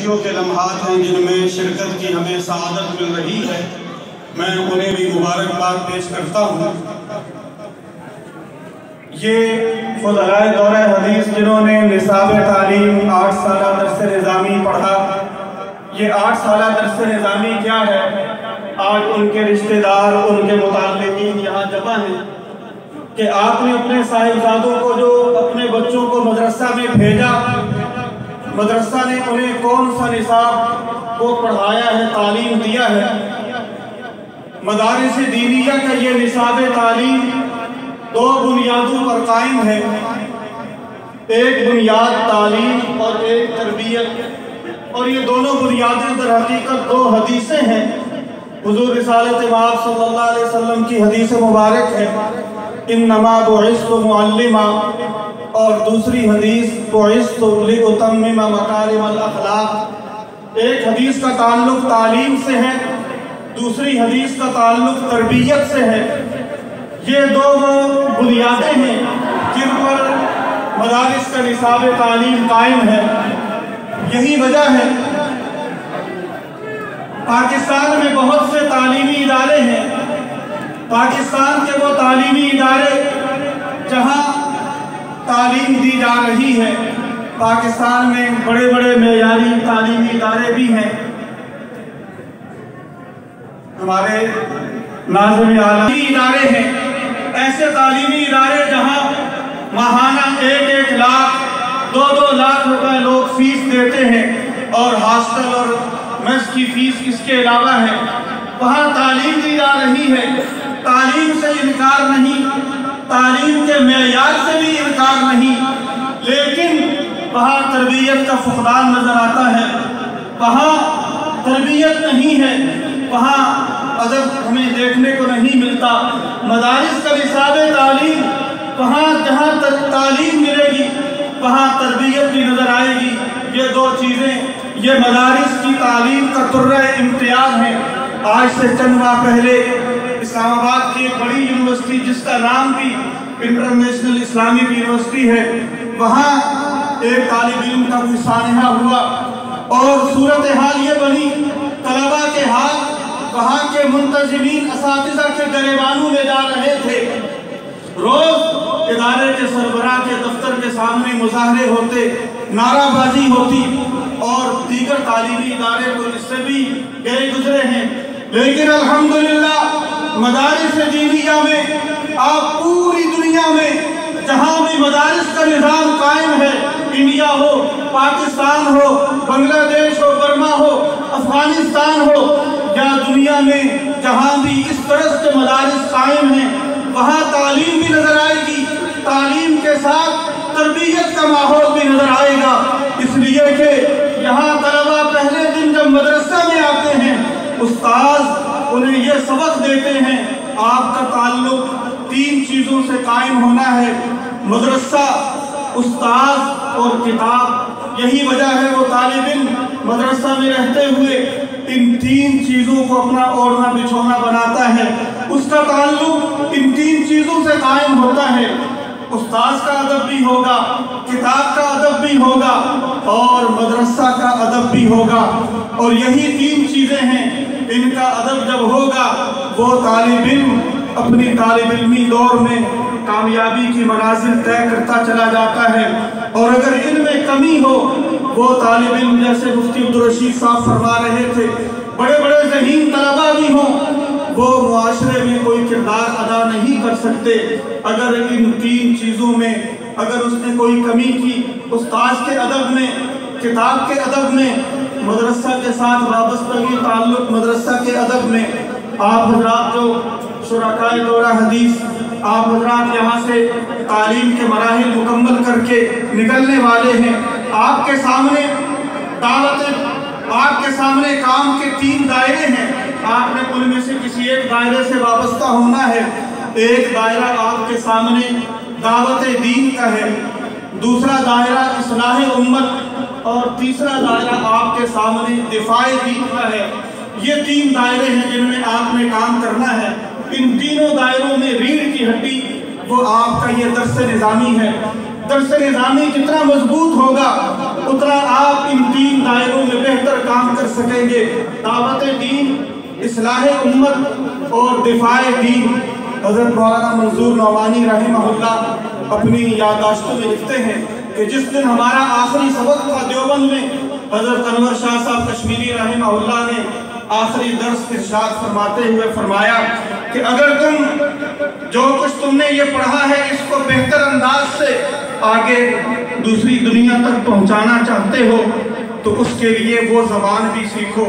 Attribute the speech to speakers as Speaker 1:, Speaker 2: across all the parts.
Speaker 1: خوشیوں کے لمحات ہیں جن میں شرکت کی ہمیں سعادت مل رہی ہے، میں انہیں بھی مبارکباد پیش کرتا ہوں۔ یہ فضلائے دورہ حدیث جنہوں نے نصاب تعلیم 8 سالہ درس نظامی پڑھا، یہ 8 سالہ درس نظامی کیا ہے؟ آج ان کے رشتہ دار، ان کے متعلقین یہاں جمع ہیں کہ آپ نے اپنے صاحبزادوں کو، جو اپنے بچوں کو مدرسہ میں بھیجا، مدرسہ نے انہیں کون سا نصاب کو پڑھایا ہے، تعلیم دیا ہے۔ مدارس دینیہ کا یہ نصاب تعلیم 2 بنیادوں پر قائم ہے، ایک بنیاد تعلیم اور ایک تربیت، اور یہ دونوں بنیادیں در حقیقت 2 حدیثیں ہیں۔ حضور رسالت مآب صلی اللہ علیہ وسلم کی حدیث مبارک ہے، انما بعثت معلما، اور دوسری حدیث بعثت لأتمم مکارم الاخلاق۔ ایک حدیث کا تعلق تعلیم سے ہے، دوسری حدیث کا تعلق تربیت سے ہے۔ یہ 2 بنیادیں ہیں جن پر مدارس کا نصاب تعلیم قائم ہے۔ یہی وجہ ہے پاکستان میں بہت سے تعلیمی ادارے ہیں، پاکستان کے وہ تعلیمی ادارے جہاں تعلیم دی جا رہی ہے، پاکستان میں بڑے بڑے معیاری تعلیمی ادارے بھی ہیں۔ ہمارے ناظم عالمی ادارے ہیں، ایسے تعلیمی ادارے جہاں ماہانہ 1-1 لاکھ 2-2 لاکھ روپے لوگ فیس دیتے ہیں، اور ہاسٹل اور میس کی فیس اس کے علاوہ ہے۔ وہاں تعلیم دی جا رہی ہے، تعلیم سے انکار نہیں، تعلیم کے معیار سے بھی انکار نہیں، لیکن وہاں تربیت کا فقدان نظر آتا ہے، وہاں تربیت نہیں ہے، وہاں ادب ہمیں دیکھنے کو نہیں ملتا۔ مدارس کا نصاب تعلیم، وہاں جہاں تعلیم ملے گی وہاں تربیت بھی نظر آئے گی۔ یہ 2 چیزیں یہ مدارس کی تعلیم کا طرہ امتیاز ہیں۔ آج سے چند ماہ پہلے اسلام آباد کی ایک بڑی یونیورسٹی جس کا نام بھی انٹرنیشنل اسلامک یونیورسٹی ہے، وہاں ایک طالب علم کا کوئی سانحہ ہوا، اور صورتحال یہ بنی، طلباء کے ہاتھ وہاں کے منتظمین اساتذہ کے گریبانوں میں جا رہے تھے۔ روز ادارے کے سربراہ کے دفتر کے سامنے مظاہرے ہوتے، نعرہ بازی ہوتی، اور دیگر تعلیمی ادارے تو اس سے بھی گئے گزرے ہیں، لیکن الحمدللہ مدارس دینیہ میں آپ پوری دنیا میں جہاں بھی مدارس کا نظام قائم ہے، انڈیا ہو، پاکستان ہو، بنگلہ دیش ہو، برما ہو، افغانستان ہو، یا دنیا میں جہاں بھی اس طرح کے مدارس قائم ہیں، وہاں تعلیم بھی نظر آئے گی، تعلیم کے ساتھ تربیت کا ماحول بھی نظر آئے گا۔ اس لیے کہ یہاں طلباء پہلے دن جب مدرسہ میں آتے ہیں، استاذ انہیں یہ سبق دیتے ہیں، آپ کا تعلق 3 چیزوں سے قائم ہونا ہے، مدرسہ، استاذ اور کتاب۔ یہی وجہ ہے وہ طالب علم مدرسہ میں رہتے ہوئے ان 3 چیزوں کو اپنا اوڑھنا بچھونا بناتا ہے، اس کا تعلق ان 3 چیزوں سے قائم ہوتا ہے۔ استاذ کا ادب بھی ہوگا، کتاب کا ادب بھی ہوگا، اور مدرسہ کا ادب بھی ہوگا، اور یہی 3 چیزیں ہیں۔ ان کا ادب جب ہوگا وہ طالب علم اپنی طالب علمی دور میں کامیابی کی منازل طے کرتا چلا جاتا ہے، اور اگر ان میں کمی ہو، وہ طالب علم جیسے مفتی عبدالرشید صاحب فرما رہے تھے، بڑے بڑے ذہین طلباء بھی ہوں، وہ معاشرے میں کوئی کردار ادا نہیں کر سکتے۔ اگر ان 3 چیزوں میں اگر اس نے کوئی کمی کی، استاذ کے ادب میں، کتاب کے ادب میں، مدرسہ کے ساتھ وابستگی تعلق مدرسہ کے ادب میں، آپ حضرات جو شرکائے دورہ حدیث، آپ حضرات یہاں سے تعلیم کے مراحل مکمل کر کے نکلنے والے ہیں، آپ کے سامنے دعوت، آپ کے سامنے کام کے 3 دائرے ہیں، آپ نے ان میں سے کسی ایک دائرے سے وابستہ ہونا ہے۔ ایک دائرہ آپ کے سامنے دعوت دین کا ہے، دوسرا دائرہ اصلاح امت، اور تیسرا دائرہ آپ کے سامنے دفاع دین کا ہے۔ یہ 3 دائرے ہیں جن میں آپ نے کام کرنا ہے۔ ان تینوں دائروں میں ریڑھ کی ہڈی وہ آپ کا یہ درس نظامی ہے۔ درس نظامی جتنا مضبوط ہوگا اتنا آپ ان 3 دائروں میں بہتر سکیں گے۔ دعوت دین، اصلاح امت اور دفاع دین۔ حضرت مولانا منظور نعمانی رحمہ اللہ اپنی یادداشتوں میں لکھتے ہیں کہ جس دن ہمارا آخری سبق تھا دیوبند میں، حضرت انور شاہ صاحب کشمیری رحمہ اللہ نے آخری درس ارشاد فرماتے ہوئے فرمایا کہ اگر تم جو کچھ تم نے یہ پڑھا ہے اس کو بہتر انداز سے آگے دوسری دنیا تک پہنچانا چاہتے ہو تو اس کے لیے وہ زبان بھی سیکھو۔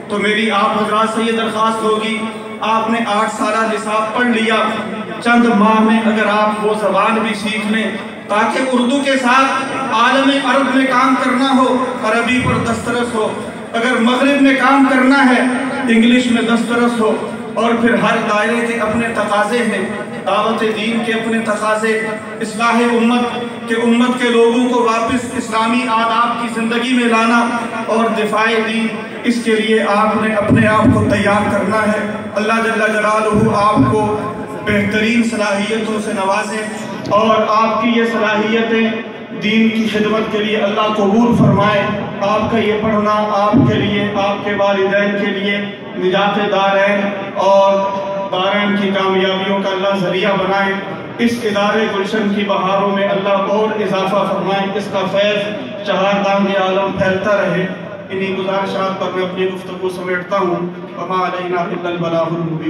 Speaker 1: تو میری آپ حضرات سے یہ درخواست ہوگی، آپ نے 8 سالہ نصاب پڑھ لیا، چند ماہ میں اگر آپ وہ زبان بھی سیکھ لیں تاکہ اردو کے ساتھ عالم عرب میں کام کرنا ہو، عربی پر دسترس ہو، اگر مغرب میں کام کرنا ہے انگلش میں دسترس ہو، اور پھر ہر دائرے کے اپنے تقاضے ہیں، دعوت دین کے اپنے تقاضے، اصلاح امت کے لوگوں کو واپس اسلامی آداب کی زندگی میں لانا اور دفاع دین، اس کے لیے آپ نے اپنے آپ کو تیار کرنا ہے۔ اللہ جل جلالہ آپ کو بہترین صلاحیتوں سے نوازے اور آپ کی یہ صلاحیتیں دین کی خدمت کے لیے اللہ قبول فرمائے۔ آپ کا یہ پڑھنا آپ کے لیے، آپ کے والدین کے لیے نجات دارین اور دارین کی کامیابیوں کا اللہ ذریعہ بنائے۔ اس ادارے گلشن کی بہاروں میں اللہ اور اضافہ فرمائے، اس کا فیض چہار دام عالم پھیلتا رہے۔ انہی گزارشات پر میں اپنی گفتگو سمیٹتا ہوں۔ وما علینا الا البلاغ المبین۔